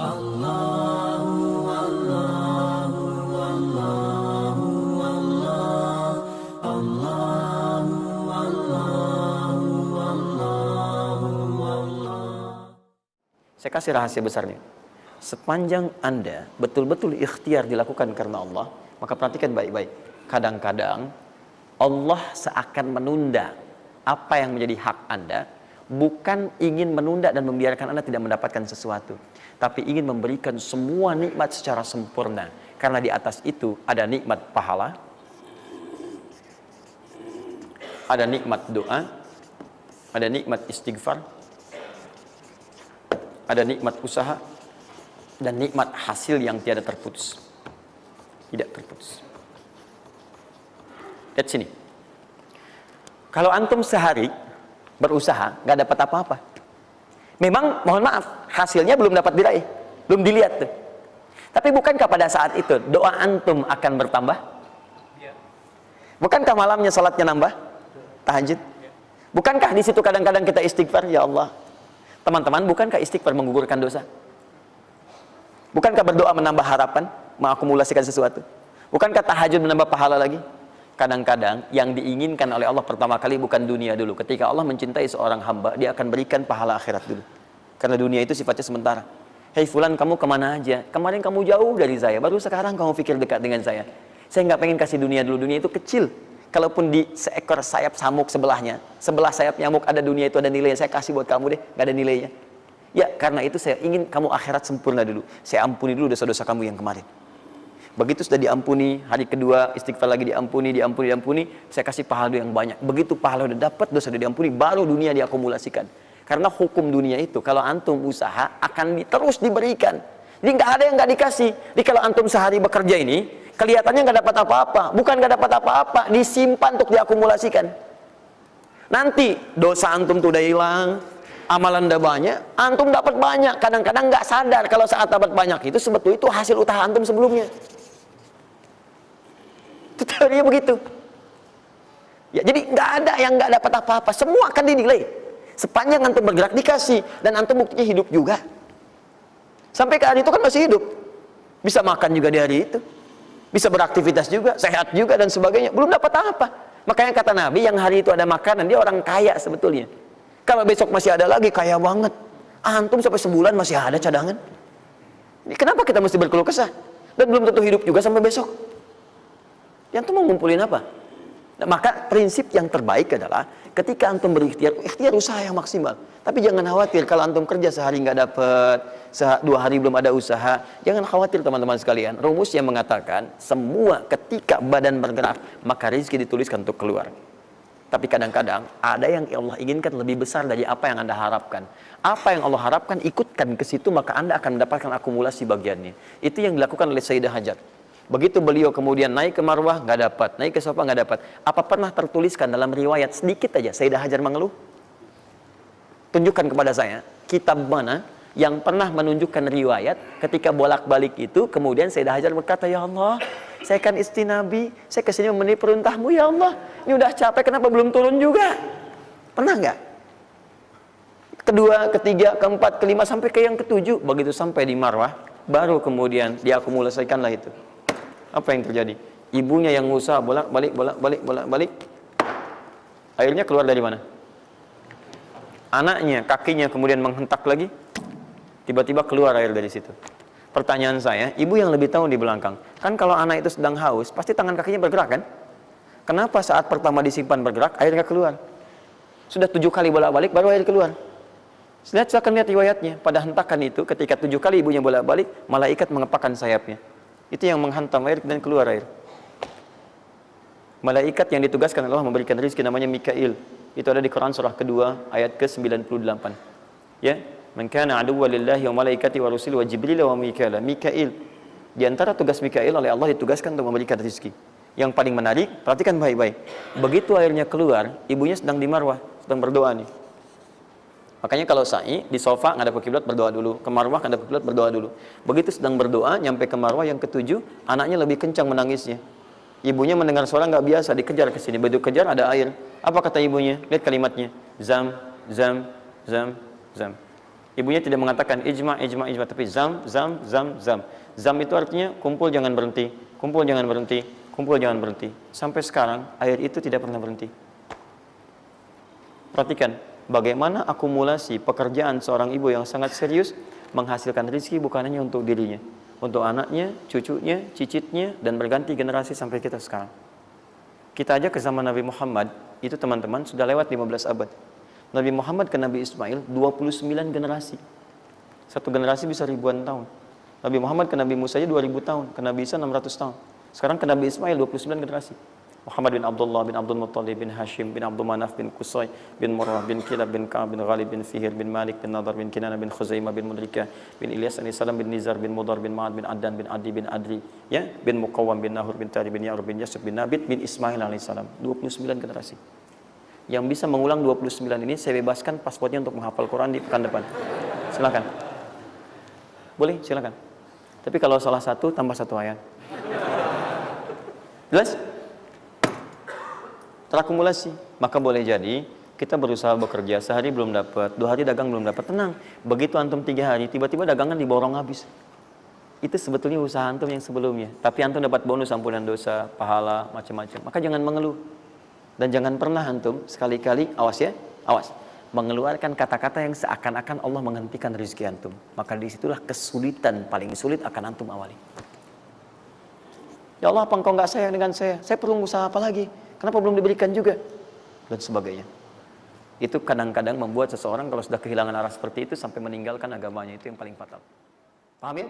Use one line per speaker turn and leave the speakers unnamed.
Saya kasih rahasia besarnya. Sepanjang Anda betul-betul ikhtiar dilakukan karena Allah, maka perhatikan baik-baik. Kadang-kadang Allah seakan menunda apa yang menjadi hak Anda, bukan ingin menunda dan membiarkan Anda tidak mendapatkan sesuatu, tapi ingin memberikan semua nikmat secara sempurna. Karena di atas itu ada nikmat pahala, ada nikmat doa, ada nikmat istighfar, ada nikmat usaha, dan nikmat hasil yang tiada terputus. Tidak terputus. Lihat sini. Kalau antum sehari berusaha, nggak dapat apa-apa. Memang, mohon maaf, hasilnya belum dapat diraih. Belum dilihat tuh. Tapi bukankah pada saat itu, doa antum akan bertambah? Bukankah malamnya salatnya nambah? Tahajud? Bukankah di situ kadang-kadang kita istighfar? Ya Allah. Teman-teman, bukankah istighfar menggugurkan dosa? Bukankah berdoa menambah harapan, mengakumulasikan sesuatu? Bukankah tahajud menambah pahala lagi? Kadang-kadang yang diinginkan oleh Allah pertama kali bukan dunia dulu. Ketika Allah mencintai seorang hamba, dia akan berikan pahala akhirat dulu. Karena dunia itu sifatnya sementara. Hei fulan, kamu kemana aja? Kemarin kamu jauh dari saya, baru sekarang kamu pikir dekat dengan saya. Saya nggak pengen kasih dunia dulu, dunia itu kecil. Kalaupun di seekor sayap samuk sebelahnya, sebelah sayap nyamuk ada dunia itu ada nilainya, saya kasih buat kamu deh, nggak ada nilainya. Ya, karena itu saya ingin kamu akhirat sempurna dulu. Saya ampuni dulu dosa-dosa kamu yang kemarin. Begitu sudah diampuni, hari kedua istighfar lagi diampuni, saya kasih pahala yang banyak. Begitu pahala udah dapat, dosa udah diampuni, baru dunia diakumulasikan. Karena hukum dunia itu, kalau antum usaha akan terus diberikan. Jadi nggak ada yang nggak dikasih. Jadi kalau antum sehari bekerja ini, kelihatannya nggak dapat apa-apa. Bukan nggak dapat apa-apa, disimpan untuk diakumulasikan. Nanti dosa antum tuh udah hilang, amalan udah banyak, antum dapat banyak. Kadang-kadang nggak sadar kalau saat dapat banyak itu sebetulnya itu hasil usaha antum sebelumnya. Itu teorinya begitu. Ya, jadi nggak ada yang nggak dapat apa-apa. Semua akan dinilai. Sepanjang antum bergerak dikasih, dan antum buktinya hidup juga. Sampai ke hari itu kan masih hidup. Bisa makan juga di hari itu. Bisa beraktivitas juga, sehat juga dan sebagainya. Belum dapat apa. Makanya kata Nabi, yang hari itu ada makanan, dia orang kaya sebetulnya. Kalau besok masih ada lagi, kaya banget. Antum sampai sebulan masih ada cadangan. Kenapa kita mesti berkeluh kesah? Dan belum tentu hidup juga sampai besok. Yang antum mau ngumpulin apa? Nah, maka prinsip yang terbaik adalah ketika antum berikhtiar, ikhtiar usaha yang maksimal. Tapi jangan khawatir kalau antum kerja sehari nggak dapat, 2 hari belum ada usaha. Jangan khawatir teman-teman sekalian. Rumus yang mengatakan semua ketika badan bergerak, maka rezeki dituliskan untuk keluar. Tapi kadang-kadang ada yang Allah inginkan lebih besar dari apa yang Anda harapkan. Apa yang Allah harapkan, ikutkan ke situ, maka Anda akan mendapatkan akumulasi bagiannya. Itu yang dilakukan oleh Sayyidah Hajar. Begitu beliau kemudian naik ke Marwah, nggak dapat. Naik ke Safa, nggak dapat. Apa pernah tertuliskan dalam riwayat sedikit aja Sayyidah Hajar mengeluh? Tunjukkan kepada saya, kitab mana yang pernah menunjukkan riwayat ketika bolak-balik itu, kemudian Sayyidah Hajar berkata, ya Allah, saya kan istri Nabi, saya kesini memenuhi perintahmu, ya Allah. Ini udah capek, kenapa belum turun juga? Pernah nggak? Kedua, ketiga, keempat, kelima, sampai ke yang ketujuh. Begitu sampai di Marwah, baru kemudian diakumulasikanlah itu. Apa yang terjadi? Ibunya yang usaha bolak-balik. Akhirnya keluar dari mana? Anaknya, kakinya kemudian menghentak lagi. Tiba-tiba keluar air dari situ. Pertanyaan saya, ibu yang lebih tahu di belakang. Kan kalau anak itu sedang haus, pasti tangan kakinya bergerak kan? Kenapa saat pertama disimpan bergerak, airnya keluar? Sudah 7 kali bolak-balik, baru air keluar. Silakan lihat riwayatnya. Pada hentakan itu, ketika 7 kali ibunya bolak-balik, malaikat mengepakkan sayapnya. Itu yang menghantam air dan keluar air. Malaikat yang ditugaskan Allah memberikan rezeki namanya Mikail. Itu ada di Quran surah kedua ayat ke-98. Ya, man kana aduwwan lillahi wa malaikati wa rusuli wa jibril wa mikail. Mikail. Di antara tugas Mikail oleh Allah ditugaskan untuk memberikan rezeki. Yang paling menarik, perhatikan baik-baik. Begitu airnya keluar, ibunya sedang di Marwah, sedang berdoa nih. Makanya kalau sa'i di sofa ngadap ke kiblat berdoa dulu, ke Marwah ngadap ke kiblat berdoa dulu. Begitu sedang berdoa nyampe ke Marwah yang ketujuh, anaknya lebih kencang menangisnya. Ibunya mendengar suara nggak biasa, dikejar ke sini. Begitu kejar ada air. Apa kata ibunya? Lihat kalimatnya. Zam, zam, zam, zam. Ibunya tidak mengatakan ijma, ijma, ijma, tapi zam, zam, zam, zam. Zam itu artinya kumpul jangan berhenti, kumpul jangan berhenti, kumpul jangan berhenti. Sampai sekarang air itu tidak pernah berhenti. Perhatikan bagaimana akumulasi pekerjaan seorang ibu yang sangat serius menghasilkan rezeki bukan hanya untuk dirinya, untuk anaknya, cucunya, cicitnya, dan berganti generasi sampai kita sekarang. Kita aja ke zaman Nabi Muhammad, itu teman-teman sudah lewat 15 abad. Nabi Muhammad ke Nabi Ismail 29 generasi. Satu generasi bisa ribuan tahun. Nabi Muhammad ke Nabi Musa aja 2000 tahun, ke Nabi Isa 600 tahun. Sekarang ke Nabi Ismail 29 generasi. Muhammad bin Abdullah bin Abdul Muttalib bin Hashim bin Abdul Manaf bin Qusay bin Murrah bin Kilab bin Ka'ab bin Ghalib bin Fihir bin Malik bin Nadar bin Kinana bin Khuzaimah bin Mudrikah bin Ilyas bin Salam bin Nizar bin Mudar bin Ma'ad bin Addan bin Adi bin Adri, ya, bin Muqawwam bin Nahur bin Tari bin Ya'rub bin Yasub bin Nabit bin Ismail alaihissalam. 29 generasi. Yang bisa mengulang 29 ini saya bebaskan paspornya untuk menghafal Quran di pekan depan. Silakan. Boleh, silakan. Tapi kalau salah satu tambah satu ayat. Jelas? Terakumulasi. Maka boleh jadi kita berusaha bekerja, sehari belum dapat, 2 hari dagang belum dapat, tenang. Begitu antum 3 hari, tiba-tiba dagangan diborong habis. Itu sebetulnya usaha antum yang sebelumnya. Tapi antum dapat bonus ampunan dosa, pahala, macam-macam. Maka jangan mengeluh. Dan jangan pernah antum sekali-kali, awas ya, awas, mengeluarkan kata-kata yang seakan-akan Allah menghentikan rezeki antum. Maka disitulah kesulitan paling sulit akan antum awali. Ya Allah, apa engkau nggak sayang dengan saya? Saya perlu usaha apa lagi? Kenapa belum diberikan juga? Dan sebagainya. Itu kadang-kadang membuat seseorang kalau sudah kehilangan arah seperti itu sampai meninggalkan agamanya, itu yang paling fatal. Paham ya?